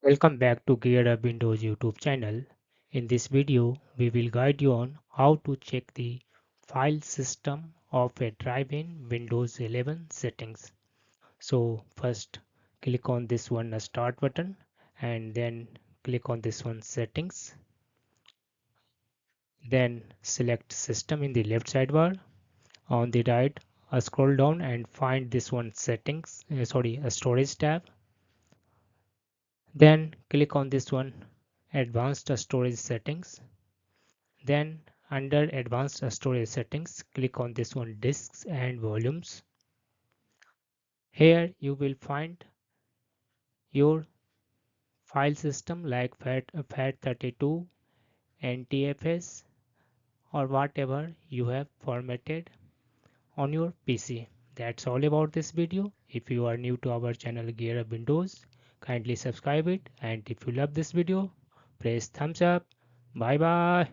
Welcome back to Gear Up Windows YouTube channel. In this video, we will guide you on how to check the file system of a drive in Windows 11 settings. So first click on this one start button and then click on this one settings. Then select system in the left sidebar. On the right, scroll down and find this one settings, a storage tab. Then click on this one advanced storage settings. Then under advanced storage settings, click on this one disks and volumes. Here you will find your file system like FAT32, NTFS or whatever you have formatted on your PC. That's all about this video. If you are new to our channel Gear Up Windows, kindly subscribe it, and if you love this video, press thumbs up. Bye bye.